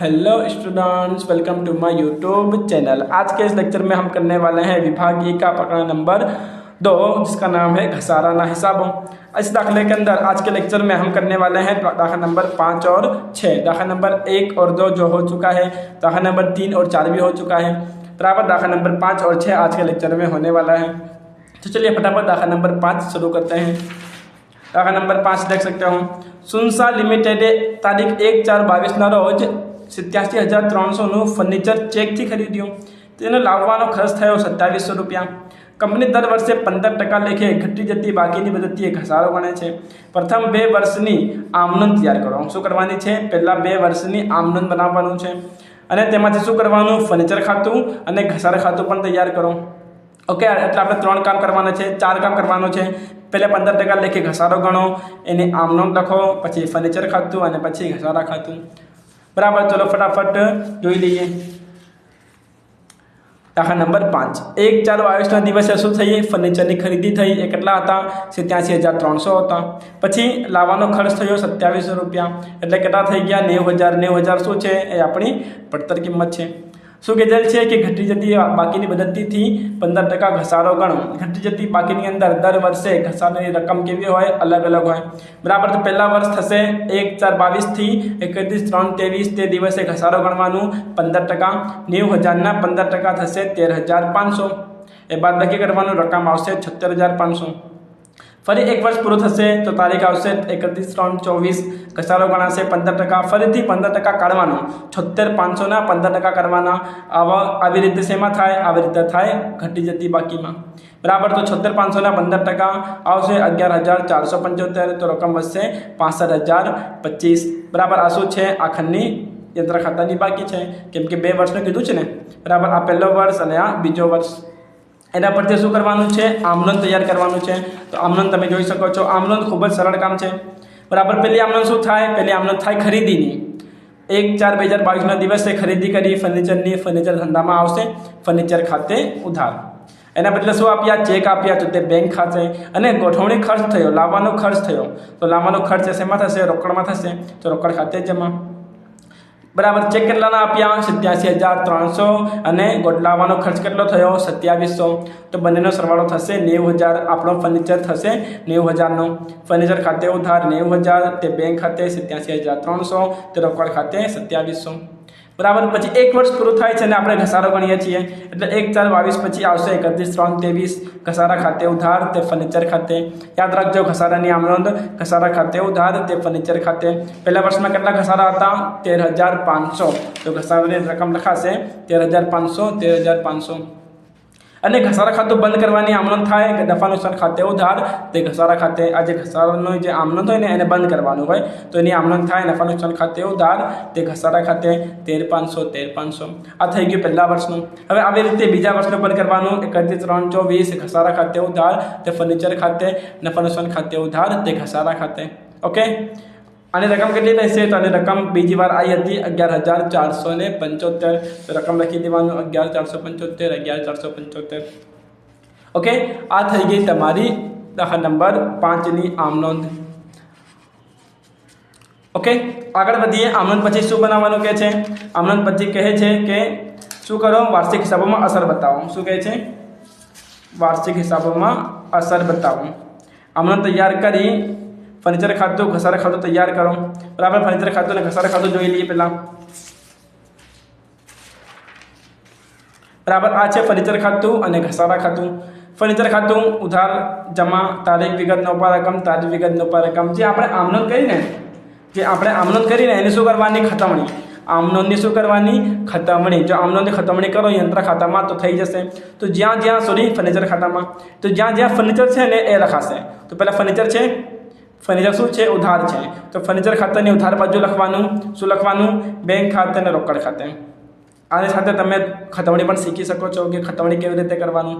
Hello students, welcome to my YouTube channel. आज के इस लेक्चर में हम करने वाले हैं विभाग ई का प्रकरण नंबर 2, जिसका नाम है घसारा ना हिसाबों। इस दाखिले के अंदर आज के लेक्चर में हम करने वाले हैं दाखिला नंबर 5 और 6। दाखिला नंबर 1 और 2 जो हो चुका है, दाखिला नंबर 3 और 4 भी हो चुका है। बराबर दाखिला नंबर 5 और 6 आज के लेक्चर में होने वाला है। तो चलिए फटाफट दाखिला नंबर 5 शुरू करते हैं। दाखिला नंबर 5 देख सकते हो। सुनसा लिमिटेडे तारीख 1/4/22 रोज 87,300 ફર્નિચર ચેકથી ખરીદ્યું। તેનો લાવવાનો ખર્ચ થયો 2700 રૂપિયા। કંપની દર વર્ષે 15% લેખે ઘટી જતી બાકીની બચતથી ઘસારો ગણે છે। પ્રથમ 2 વર્ષની આમનોંધ તૈયાર કરો। શું કરવાની છે? પહેલા 2 વર્ષની આમનોંધ બનાવવાનું છે અને તેમાંથી શું કરવાનું? ફર્નિચર ખાતું અને ઘસારા ખાતું પણ તૈયાર કરો। ઓકે, એટલે આપણે 3 કામ કરવાના છે, 4 કામ કરવાનું છે। પહેલા 15% લેખે ઘસારો ગણો, એની આમનોંધ લખો, પછી ફર્નિચર ખાતું અને પછી ઘસારા ખાતું। बराबर, चलो फटाफट જોઈ લઈએ। દાખલા નંબર 5 1/4/22 દિવસે શું થઈ? ફર્નિચરની ખરીદી થઈ। એ કેટલા હતા? 87,300 હતા। પછી લાવવાનો ખર્ચ થયો 2700 રૂપિયા, એટલે કેટલા થઈ ગયા? 90,000। 90,000 શું છે? એ આપણી પડતર કિંમત છે। શું કીધેલ છે કે ઘટી જતી બાકીની બચતથી 15% ઘસારો ગણો। ઘટી જતી બાકીની અંદર દર વર્ષે ઘસારાની રકમ કેવી હોય? અલગ અલગ હોય। બરાબર, તો પહેલા વર્ષ થશે 1/4/22 થી 31/3/23 તે દિવસે ઘસારો ગણવાનું 15%। 90,000ના 15% થશે 13,500। એ બાદ બાકી કરવાનું, રકમ આવશે 76,500। ફરી એક વર્ષ પૂરું થશે તો તારીખ આવશે 31/3/24, ઘસારો ગણાશે 15%। ફરીથી 15% કાઢવાનું, 76,500ના 15% કરવાના। આવી રીતે શેમાં થાય? આવી રીતે થાય ઘટી જતી બાકીમાં। બરાબર, તો 76,500ના 15% આવશે 11,475, તો રકમ વધશે 65,025। બરાબર, આ શું છે? આખરની યંત્ર ખાતાની બાકી છે, કેમ કે 2 વર્ષનું કીધું છે ને। બરાબર, આ પહેલો વર્ષ અને આ બીજો વર્ષ। એના પરથી શું કરવાનું છે? આમનોંધ તૈયાર કરવાનું છે। તો આમનોંધ તમે જોઈ શકો છો। આમનોંધ ખૂબ જ સરળ કામ છે। બરાબર, પહેલી આમનોંધ શું થાય? પહેલી આમનોંધ થાય ખરીદીની। 1/4/2022 દિવસે ખરીદી કરી ફર્નિચરની। ફર્નિચર ધંધામાં આવશે ફર્નિચર ખાતે ઉધાર। એના બદલે શું આપ્યા? ચેક આપ્યા, તો તે બેંક ખાતે। અને ગોઠવણી ખર્ચ થયો, લાવવાનો ખર્ચ થયો, તો લાવવાનો ખર્ચ શેમાં થશે? રોકડમાં થશે, તો રોકડ ખાતે જમા। બરાબર, ચેક કેટલાના આપ્યા? 87,300 અને લાવવાનો ખર્ચ કેટલો થયો? 2700। તો બંનેનો સરવાળો થશે 90,000। આપણો ફર્નિચર થશે 90,000નો। ફર્નિચર ખાતે ઉધાર 90,000, તે બેંક ખાતે 87,300, તે રોકડ ખાતે 2700। બરાબર, પછી 1 વર્ષ પૂરું થાય છે અને આપણે ઘસારો ગણીએ છીએ, એટલે 1/4/22 પછી આવશે 31/3/23, ઘસારા ખાતે ઉધાર, તે ફર્નિચર ખાતે। યાદ રાખજો, ઘસારાની આમનોંધ, ઘસારા ખાતે ઉધાર, તે ફર્નિચર ખાતે। પહેલા વર્ષમાં કેટલા ઘસારા હતા? 13,500, તો ઘસારાની રકમ લખાશે 13,500, 13,500। અને ઘસારા ખાતું બંધ કરવાની આમનોંધ થાય કે નફા નુકસાન ખાતે ઉધાર, તે ઘસારા ખાતે। આ જે ઘસારાનો જે આમનોંધ હોય ને એને બંધ કરવાનું હોય, તો એની આમનોંધ થાય નફા નુકસાન ખાતે ઉધાર, તે ઘસારા ખાતે 13,500, 13,500। આ થઈ ગયું પહેલા વર્ષનું। હવે આવી રીતે બીજા વર્ષનું બંધ કરવાનું, 31/3/24, ઘસારા ખાતે ઉધાર, તે ફર્નિચર ખાતે, નફા નુકસાન ખાતે ઉધાર, તે ઘસારા ખાતે। ઓકે, આની રકમ કેટલી રહેશે? તો આની રકમ બીજી વાર આવી હતી 11,475, તો રકમ લખી દેવાનું 11,475, 11,475। ઓકે, આ થઈ ગઈ તમારી દાખલા નંબર 5ની આમનોંધ। ઓકે, આગળ વધીએ। આમનોંધ પછી શું બનાવવાનું કહે છે? આમનોંધ પછી કહે છે કે શું કરો? વાર્ષિક હિસાબોમાં અસર બતાવો। શું કહે છે? વાર્ષિક હિસાબોમાં અસર બતાવો। આમનોંધ તૈયાર કરી ફર્નિચર ખાતું, ઘસારા ખાતું તૈયાર કરો। બરાબર, ફર્નિચર ખાતું અને ઘસારા ખાતું જોઈ લઈએ પહેલા। બરાબર, આ છે ફર્નિચર ખાતું અને ઘસારા ખાતું। ફર્નિચર ખાતું ઉધાર જમા, તારીખ વિગત નફા રકમ, તારીખ વિગત નફા રકમ। જે આપણે આમનોંધ કરીને એની શું કરવાની? ખતમણી। આમનોંધની શું કરવાની? ખતમણી। જો આમનોંધની ખતમણી કરો યંત્ર ખાતામાં તો થઈ જશે। તો ફર્નિચર ખાતામાં, તો જ્યાં ફર્નિચર છે ને એ લખાશે। તો પહેલાં ફર્નિચર છે, ફર્નિચર શું છે? ઉધાર છે, તો ફર્નિચર ખાતાની ઉધાર બાજુ લખવાનું। શું લખવાનું? બેંક ખાતે અને રોકડ ખાતે। આની સાથે તમે ખતવણી પણ શીખી શકો છો કે ખતવણી કેવી રીતે કરવાનું।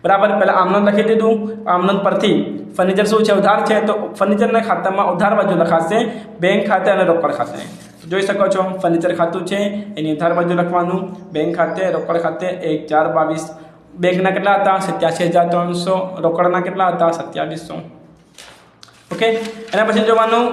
બરાબર, પહેલાં આમનોંધ લખી દીધું। આમનોંધ પરથી ફર્નિચર શું છે? ઉધાર છે, તો ફર્નિચરના ખાતામાં ઉધાર બાજુ લખાશે બેંક ખાતે અને રોકડ ખાતે। જોઈ શકો છો, ફર્નિચર ખાતું છે એની ઉધાર બાજુ લખવાનું, બેંક ખાતે, રોકડ ખાતે। 1/4/22 બેંકના કેટલા હતા? 87,300, રોકડના કેટલા હતા? 2700। ઓકે, એના પછી જોવાનું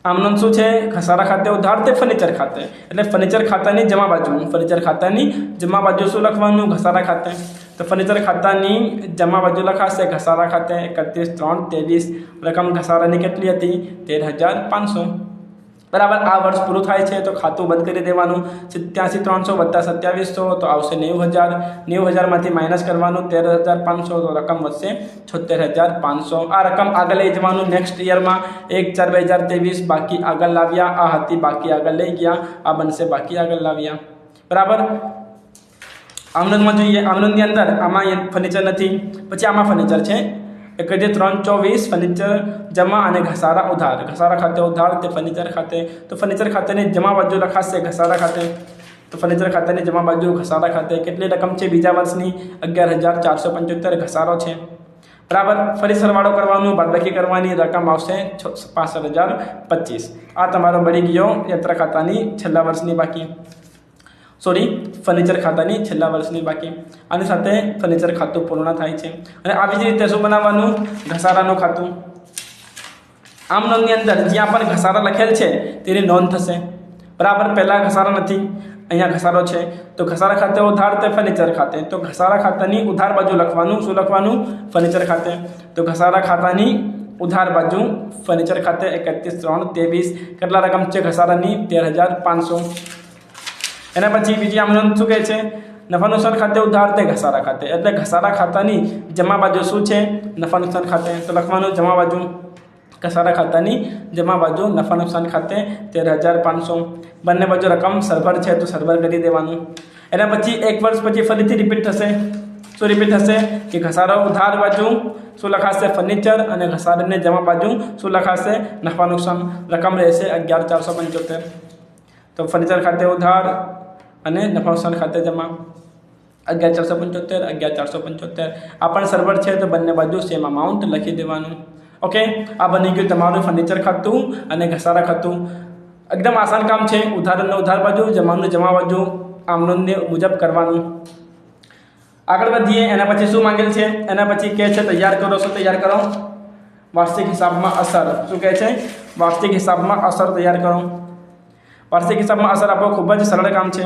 આમનો શું છે ઘસારા ખાતે ઉધાર તે ફર્નિચર ખાતે એટલે ફર્નિચર ખાતાની જમા બાજુ ફર્નિચર ખાતાની જમા બાજુ શું લખવાનું ઘસારા ખાતે તો ફર્નિચર ખાતાની જમા બાજુ લખાશે ઘસારા ખાતે 31/3/23 રકમ ઘસારાની કેટલી હતી 13,500 બરાબર આ વર્ષ પૂરું થાય છે તો ખાતું બંધ કરી દેવાનું 87,300 વત્તા 2700 તો આવશે 90,000 90,000માંથી માઇનસ કરવાનું 13,500 તો રકમ વધશે 76,500 આ રકમ આગળ લઈ જવાનું નેક્સ્ટ યરમાં 1/4/2023 બાકી આગળ લાવ્યા આ હતી બાકી આગળ લઈ ગયા આ બનશે બાકી આગળ લાવ્યા બરાબર આમનોંધમાં જોઈએ આમનોંધની અંદર આમાં ફર્નિચર નથી પછી આમાં ફર્નિચર છે 31/3/24 ફર્નિચર જમા અને ઘસારા ઉધાર ઘસારા ખાતે ઉધાર તે ફર્નિચર ખાતે તો ફર્નિચર ખાતાની જમા બાજુ લખાશે ઘસારા ખાતે તો ફર્નિચર ખાતાની જમા બાજુ ઘસારા ખાતે કેટલી રકમ છે બીજા વર્ષની 11,475 ઘસારો છે બરાબર ફરી સરવાળો કરવાનું બાદબાકી કરવાની રકમ આવશે 65,025 આ તમારો બળી ગયો યંત્ર ખાતાની છેલ્લા વર્ષની બાકી ફર્નિચર ખાતાની છેલ્લા વર્ષની બાકી આની સાથે ફર્નિચર ખાતું પૂર્ણ થાય છે અને આવી જ રીતે શું બનાવવાનું ઘસારાનું ખાતું આમ નોંધની અંદર જ્યાં પણ ઘસારા લખેલ છે તેની નોંધ થશે બરાબર પહેલાં ઘસારા નથી અહીંયા ઘસારો છે તો ઘસારા ખાતે ઉધાર તે ફર્નિચર ખાતે તો ઘસારા ખાતાની ઉધાર બાજુ લખવાનું શું લખવાનું ફર્નિચર ખાતે તો ઘસારા ખાતાની ઉધાર બાજુ ફર્નિચર ખાતે 31/3/23 કેટલા રકમ છે ઘસારાની 13,500 એના પછી બીજી આમ નોંધ શું કહે છે નફા નુકસાન ખાતે ઉધાર તે ઘસારા ખાતે એટલે ઘસારા ખાતાની જમા બાજુ શું છે નફા નુકસાન ખાતે તો લખવાનું જમા બાજુ ઘસારા ખાતાની જમા બાજુ નફા નુકસાન ખાતે 13,500 બંને બાજુ રકમ સરભર છે તો સરભર કરી દેવાનું એના પછી એક વર્ષ પછી ફરીથી રિપીટ થશે શું રિપીટ થશે કે ઘસારો ઉધાર બાજુ શું લખાશે ફર્નિચર અને ઘસારાની જમા બાજુ શું લખાશે નફા નુકસાન રકમ રહેશે 11,475 તો ફર્નિચર ખાતે ઉધાર અને નફા નુકસાન ખાતે જમા 11,475 11,475 આ પણ સર્વર છે તો બંને બાજુ સેમ અમાઉન્ટ લખી દેવાનું ઓકે આ બની ગયું તમારું ફર્નિચર ખાતું અને ઘસારા ખાતું એકદમ આસાન કામ છે ઉધારનું ઉધાર બાજુ જમાનું જમા બાજુ આમનોંધને મુજબ કરવાનું આગળ વધીએ એના પછી શું માંગેલ છે એના પછી કહે છે તૈયાર કરો શું તૈયાર કરો વાર્ષિક હિસાબમાં અસર શું કહે છે વાર્ષિક હિસાબમાં અસર તૈયાર કરો વાર્ષિક હિસાબમાં અસર આપો ખૂબ જ સરળ કામ છે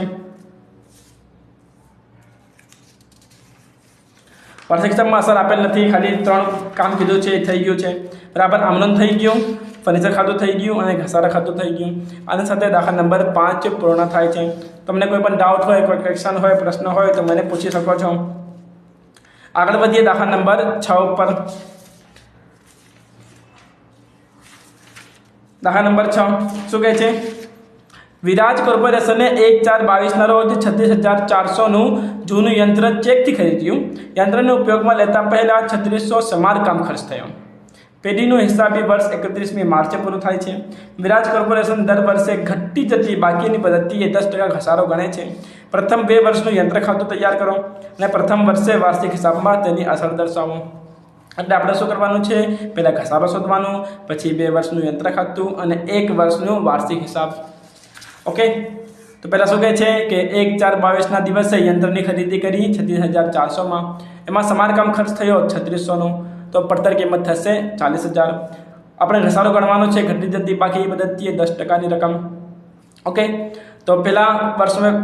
વાર્ષિક હિસાબમાં અસર આપેલ નથી ખાલી 3 કામ કીધું છે થઈ ગયું છે બરાબર આમનોંધ થઈ ગયું ફર્નિચર ખાતું થઈ ગયું અને ઘસારા ખાતું થઈ ગયું આની સાથે દાખલા નંબર 5 પૂર્ણ થાય છે તમને કોઈ પણ ડાઉટ હોય કોઈ ક્વેશ્ચન હોય પ્રશ્ન હોય તો મને પૂછી શકો છો આગળ વધીએ દાખલા નંબર 6 ઉપર દાખલા નંબર 6 શું કહે છે વિરાજ કોર્પોરેશને 1/4/22 રોજ 36,400નું જૂનું યંત્ર ચેકથી ખરીદ્યું યંત્રને ઉપયોગમાં લેતા પહેલા 3600 સમારકામ ખર્ચ થયો પેઢીનું હિસાબી વર્ષ 31મી માર્ચે પૂરું થાય છે વિરાજ કોર્પોરેશન દર વર્ષે ઘટતી જતી બાકીની પદ્ધતિએ 10% ઘસારો ગણે છે પ્રથમ 2 વર્ષનું યંત્ર ખાતું તૈયાર કરો અને પ્રથમ વર્ષે વાર્ષિક હિસાબમાં તેની અસર દર્શાવો એટલે આપણે શું કરવાનું છે પહેલાં ઘસારો શોધવાનું પછી 2 વર્ષનું યંત્ર ખાતું અને 1 વર્ષનું વાર્ષિક હિસાબ ઓકે તો પહેલાં શું કહે છે કે 1/4/22ના દિવસે યંત્રની ખરીદી કરી 36,400માં એમાં સમારકામ ખર્ચ થયો 3600નો તો પડતર કિંમત થશે 40,000 આપણે ઘસારો ગણવાનો છે ઘટી જતી બાકી પદ્ધતિએ 10%ની રકમ ઓકે તો પહેલા વર્ષમાં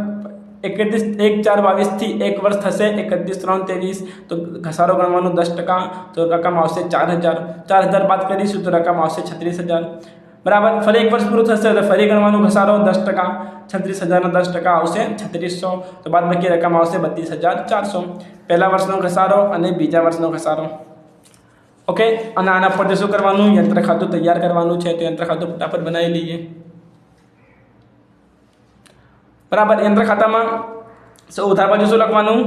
1/4/22થી 1 વર્ષ થશે 31/3/23 તો ઘસારો ગણવાનો 10% તો રકમ આવશે 4,000 4,000 બાદ કરીશું તો રકમ આવશે 36,000 બરાબર ફરી 1 વર્ષ પૂરું થશે તો ફરી ગણવાનું ઘસારો 10% 36,000 ના 10% આવશે 3600 તો બાદ બાકી રકમ આવશે 32,400 પહેલા વર્ષનો ઘસારો અને બીજા વર્ષનો ઘસારો ઓકે અને આના પર શું કરવાનું યંત્ર ખાતું તૈયાર કરવાનું છે તો યંત્ર ખાતું ફટાફટ બનાવી લઈએ બરાબર યંત્ર ખાતામાં ઉધાર બાજુ શું લખવાનું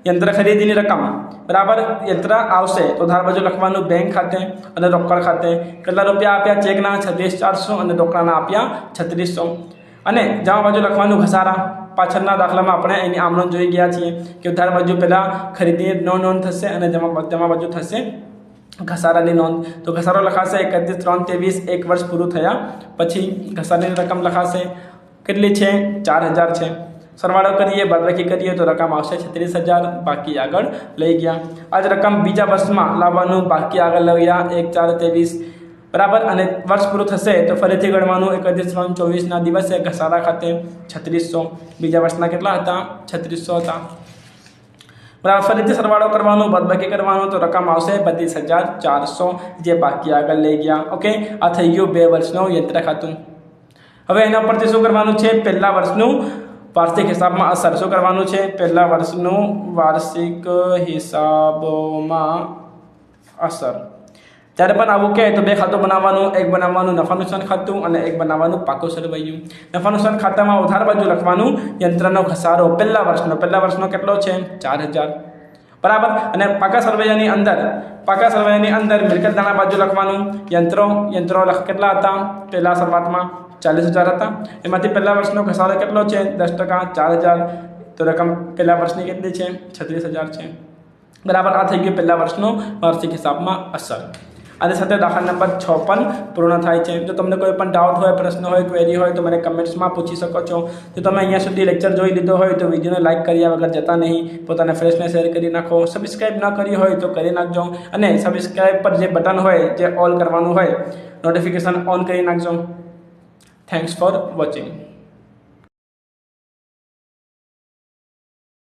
યંત્ર ખરીદીની રકમ બરાબર યંત્ર આવશે તો ઉધાર બાજુ લખવાનું બેંક ખાતે અને રોકડ ખાતે કેટલા રૂપિયા આપ્યા ચેકના 36,400 અને રોકડાના આપ્યા 3600 અને જમા બાજુ લખવાનું ઘસારા પાછળના દાખલામાં આપણે એની આમનોંધ જોઈ ગયા છીએ કે ઉધાર બાજુ પહેલાં ખરીદીની નોંધ થશે અને જમા બાજુ થશે ઘસારાની નોંધ તો ઘસારો લખાશે 31/3/23 1 વર્ષ પૂરું થયા પછી ઘસારાની રકમ લખાશે કેટલી છે 4,000 છે સરવાળો કરીએ બાદબાકી કરીએ તો રકમ આવશે 36,000 બાકી આગળ લઈ ગયા આ જ રકમ બીજા વર્ષમાં લાવવાનું બાકી આગળ લઈ ગયા 1/4/23 બરાબર. અને વર્ષ પૂરું થશે તો ફરીથી ગણવાનું 31/3/24ના દિવસે ઘસારા ખાતે 3600, બીજા વર્ષના કેટલા હતા? 3600 હતા. બરાબર. ફરીથી સરવાળો કરવાનો, બાદબાકી કરવાનું, તો રકમ આવશે 32,400 જે બાકી આગળ લઈ ગયા. ઓકે, આ થઈ ગયું 2 વર્ષનું યંત્ર ખાતું. હવે એના પરથી શું કરવાનું છે? પહેલા વર્ષનું વાર્ષિક હિસાબમાં અસર શું કરવાનું છે? પહેલા વર્ષનું વાર્ષિક હિસાબોમાં અસર. ત્યારે પણ આવું કહે તો 2 ખાતું બનાવવાનું, એક બનાવવાનું નફા નુકસાન ખાતું અને એક બનાવવાનું પાકું સરવૈયું. નફા નુકસાન ખાતામાં ઉધાર બાજુ લખવાનું યંત્રનો ઘસારો પહેલા વર્ષનો કેટલો છે? 4,000. બરાબર. અને પાકા સરવૈયાની અંદર મિલકત દાણા બાજુ લખવાનું યંત્રો કેટલા હતા? પહેલા શરૂઆતમાં 40,000 હતા. એમાંથી પહેલા વર્ષનો ઘસારો કેટલો છે? 10%, 4,000. તો રકમ પહેલા વર્ષની કેટલી છે? 36,000 છે. બરાબર. આ થઈ ગયું પહેલા વર્ષનો વાર્ષિક હિસાબમાં અસર. આની સાથે દાખલા નંબર 6 પણ પૂર્ણ થાય છે. જો તમને કોઈ પણ ડાઉટ હોય, પ્રશ્ન હોય, ક્વેરી હોય તો મને કમેન્ટ્સમાં પૂછી શકો છો. જો તમે અહીંયા સુધી લેક્ચર જોઈ લીધો હોય તો વિડીયોને લાઇક કર્યા વગર જતા નહીં, પોતાના ફ્રેન્ડ્સને શેર કરી નાખો. સબસ્ક્રાઇબ ન કરી હોય તો કરી નાખજો. અને સબસ્ક્રાઇબ પર જે બટન હોય, જે ઓલ કરવાનું હોય, નોટિફિકેશન ઓન કરી નાખજો. Thanks for watching.